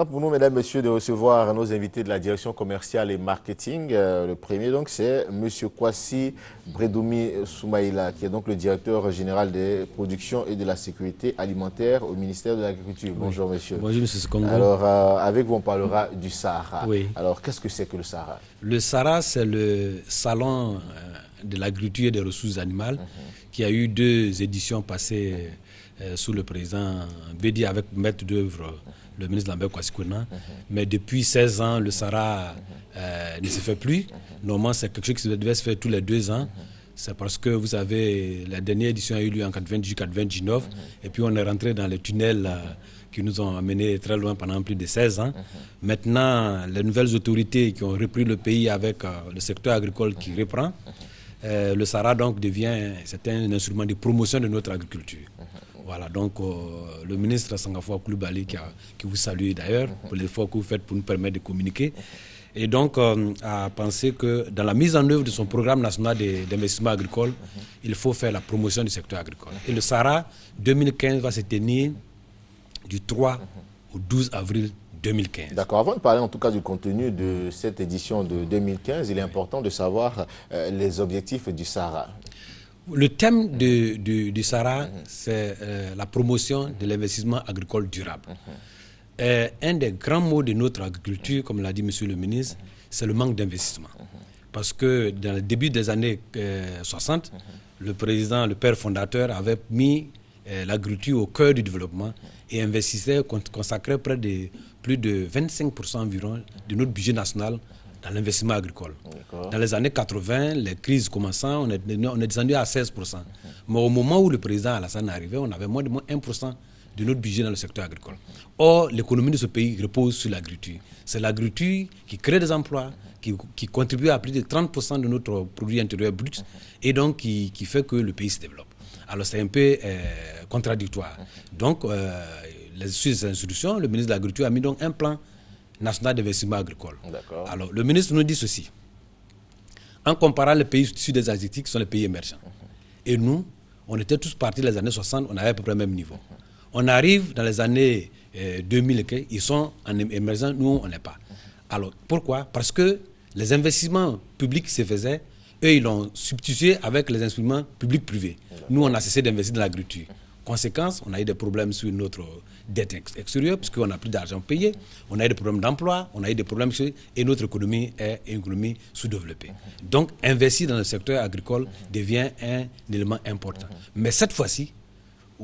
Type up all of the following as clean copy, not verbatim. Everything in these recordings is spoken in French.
Pour nous, mesdames, messieurs, de recevoir nos invités de la direction commerciale et marketing. Le premier, donc, c'est M. Kwasi Bredoumi Soumaïla, qui est donc le directeur général des productions et de la sécurité alimentaire au ministère de l'Agriculture. Oui. Bonjour, monsieur. Bonjour, monsieur Sekongo. Alors, avec vous, on parlera du Sahara. Oui. Alors, qu'est-ce que c'est que le Sahara? Le Sahara, c'est le salon de l'agriculture et des ressources animales qui a eu 2 éditions passées sous le président Bédi avec maître d'œuvre, le ministre Lambert Kwasi Kouena. Mais depuis 16 ans, le Sahara ne se fait plus. Normalement, c'est quelque chose qui devait se faire tous les 2 ans. C'est parce que, vous savez, la dernière édition a eu lieu en 98-99. Et puis, on est rentré dans les tunnels qui nous ont amenés très loin pendant plus de 16 ans. Maintenant, les nouvelles autorités qui ont repris le pays avec le secteur agricole qui reprend, le Sahara donc devient, c'est un instrument de promotion de notre agriculture. Voilà, donc le ministre Sangafoua Coulibaly, qui vous salue d'ailleurs pour l'effort que vous faites pour nous permettre de communiquer, et donc a pensé que dans la mise en œuvre de son programme national d'investissement agricole, il faut faire la promotion du secteur agricole. Et le Sahara 2015 va se tenir du 3 au 12 avril 2015. D'accord. Avant de parler en tout cas du contenu de cette édition de 2015, il est important de savoir les objectifs du Sahara. Le thème du Sahara, c'est la promotion de l'investissement agricole durable. Un des grands mots de notre agriculture, comme l'a dit monsieur le ministre, c'est le manque d'investissement. Parce que dans le début des années 60, le président, le père fondateur, avait mis l'agriculture au cœur du développement et investissait, consacrait plus de 25% environ de notre budget national dans l'investissement agricole. Dans les années 80, les crises commençant, on est descendu à 16%. Mais au moment où le président Alassane est arrivé, on avait moins de 1% de notre budget dans le secteur agricole. Or, l'économie de ce pays repose sur l'agriculture. C'est l'agriculture qui crée des emplois, qui contribue à plus de 30% de notre produit intérieur brut et donc qui fait que le pays se développe. Alors c'est un peu contradictoire. Donc, sur ces institutions, le ministre de l'Agriculture a mis donc un plan national d'investissement agricole. Alors, le ministre nous dit ceci. En comparant les pays sud-asiatiques, qui sont les pays émergents, et nous, on était tous partis dans les années 60, on avait à peu près le même niveau. On arrive dans les années 2000, ils sont en émergents, nous, on n'est pas. Alors, pourquoi? Parce que les investissements publics qui se faisaient, eux, ils l'ont substitué avec les instruments publics-privés. Nous, on a cessé d'investir dans l'agriculture. Conséquence, on a eu des problèmes sur notre dette extérieure, puisqu'on n'a plus d'argent payé, on a eu des problèmes d'emploi, on a eu des problèmes et notre économie est une économie sous-développée. Donc, investir dans le secteur agricole devient un élément important. Mais cette fois-ci,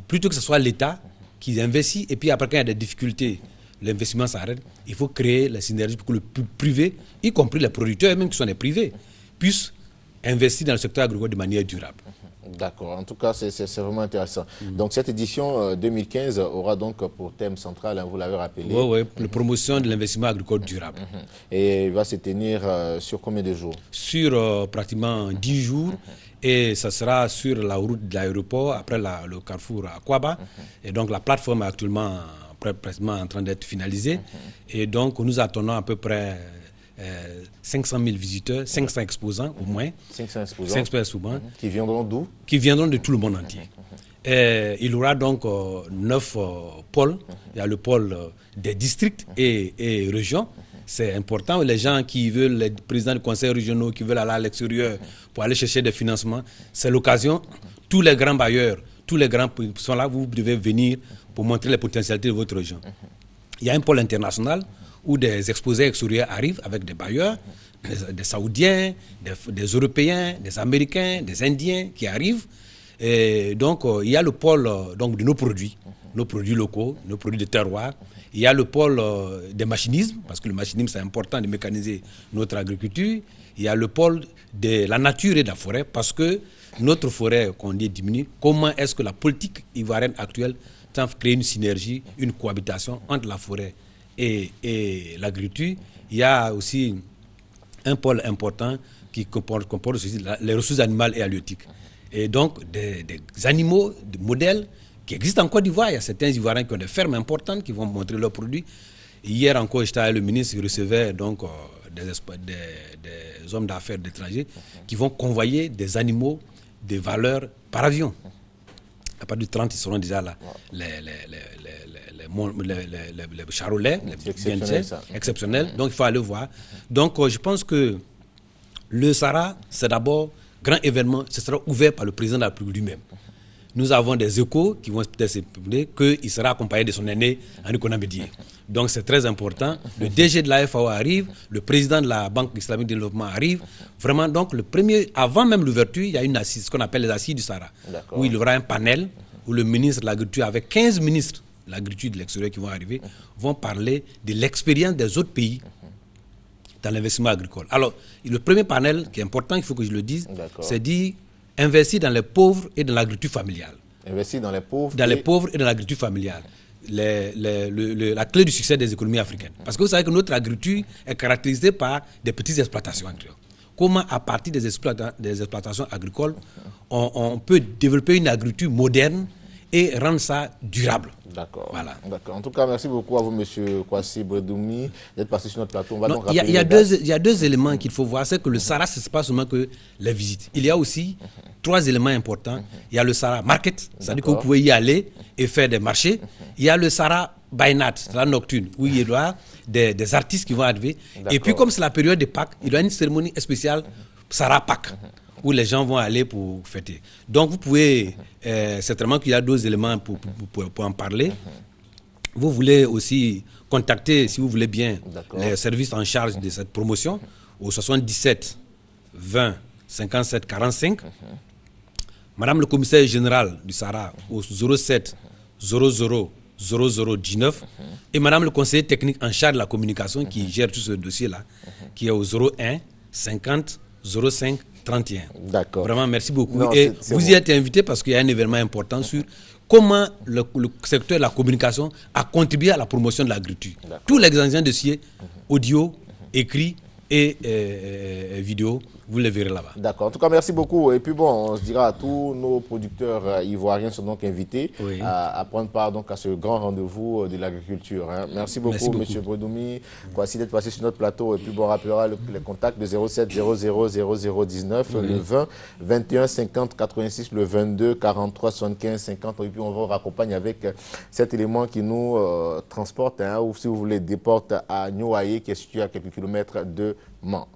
plutôt que ce soit l'État qui investit, et puis après, quand il y a des difficultés, l'investissement s'arrête, il faut créer la synergie pour que le privé, y compris les producteurs, même qui sont des privés, puissent investir dans le secteur agricole de manière durable. D'accord, en tout cas c'est vraiment intéressant. Donc cette édition 2015 aura donc pour thème central, hein, vous l'avez rappelé. Oui, la promotion de l'investissement agricole durable. Et il va se tenir sur combien de jours? Sur pratiquement 10 jours. Et ça sera sur la route de l'aéroport, après le carrefour à Kouaba. Et donc la plateforme est actuellement pratiquement en train d'être finalisée. Et donc nous attendons à peu près 500 000 visiteurs, 500 exposants au moins. 500 exposants. Qui viendront d'où? Qui viendront de tout le monde entier. Il y aura donc 9 pôles. Il y a le pôle des districts et régions. C'est important. Les gens qui veulent, les présidents de conseils régionaux qui veulent aller à l'extérieur pour aller chercher des financements, c'est l'occasion. Tous les grands bailleurs, tous les grands sont là, vous devez venir pour montrer les potentialités de votre région. Il y a un pôle international où des exposés extérieurs arrivent avec des bailleurs, des Saoudiens, des Européens, des Américains, des Indiens qui arrivent. Et donc, il y a le pôle donc, de nos produits locaux, nos produits de terroir. Il y a le pôle des machinismes, parce que le machinisme, c'est important de mécaniser notre agriculture. Il y a le pôle de la nature et de la forêt, parce que notre forêt, qu'on dit diminue, comment est-ce que la politique ivoirienne actuelle tente à créer une synergie, une cohabitation entre la forêt et l'agriculture. Il y a aussi un pôle important qui comporte aussi les ressources animales et halieutiques. Et donc, des animaux, des modèles qui existent en Côte d'Ivoire. Il y a certains Ivoiriens qui ont des fermes importantes qui vont montrer leurs produits. Hier encore, j'étais avec le ministre qui recevait donc, des hommes d'affaires d'étrangers qui vont convoyer des animaux de valeur par avion. À partir du 30, ils seront déjà là. Les charolais, exceptionnels. Donc, il faut aller voir. Donc, je pense que le Sahara, c'est d'abord grand événement. Ce sera ouvert par le président de la République lui-même. Nous avons des échos qui vont peut-être s'exprimer qu'il sera accompagné de son aîné, Henri Bédié. Donc c'est très important. Le DG de la FAO arrive, le président de la Banque islamique de développement arrive. Vraiment, donc le premier, avant même l'ouverture, il y a une assise, ce qu'on appelle les assises du Sahara, où il y aura un panel où le ministre de l'Agriculture, avec 15 ministres de l'Agriculture de l'extérieur qui vont arriver, vont parler de l'expérience des autres pays dans l'investissement agricole. Alors, le premier panel qui est important, il faut que je le dise, c'est dit investir dans les pauvres et dans l'agriculture familiale. Investir dans les pauvres. Dans les pauvres et dans l'agriculture familiale. La clé du succès des économies africaines. Parce que vous savez que notre agriculture est caractérisée par des petites exploitations agricoles. Comment, à partir des exploitations agricoles, on peut développer une agriculture moderne et rendre ça durable. D'accord. Voilà. En tout cas, merci beaucoup à vous, M. Kwasi Bredoumi, d'être passé sur notre plateau. Il y a deux éléments qu'il faut voir. C'est que le Sahara, ce n'est pas seulement que les visites. Il y a aussi trois éléments importants. Il y a le Sahara Market, c'est-à-dire que vous pouvez y aller et faire des marchés. Il y a le Sahara By Night, la nocturne, où il y aura des artistes qui vont arriver. Et puis, comme c'est la période de Pâques, il y aura une cérémonie spéciale Sahara Pâques, où les gens vont aller pour fêter. Donc, vous pouvez, certainement qu'il y a d'autres éléments pour en parler. Vous voulez aussi contacter, si vous voulez bien, les services en charge de cette promotion au 77 20 57 45. Madame le commissaire général du Sahara au 07 00 0019. Et Madame le conseiller technique en charge de la communication qui gère tout ce dossier-là, qui est au 01 50 05 31. D'accord. Vraiment, merci beaucoup. Et vous y êtes invité parce qu'il y a un événement important sur comment le secteur de la communication a contribué à la promotion de l'agriculture. Tous les anciens dossiers, audio, écrit et vidéo, vous les verrez là-bas. D'accord. En tout cas, merci beaucoup. Et puis bon, on se dira à tous nos producteurs ivoiriens sont donc invités à prendre part donc à ce grand rendez-vous de l'agriculture. Hein. Merci beaucoup, M. Bredoumi. Voici d'être passé sur notre plateau. Et puis bon, on rappellera les contacts de 07 00 0019, le 20 21 50 86, le 22 43 75 50. Et puis on vous raccompagne avec cet élément qui nous transporte, hein, ou si vous voulez, déporte à Niouaye, qui est situé à quelques kilomètres de Mans.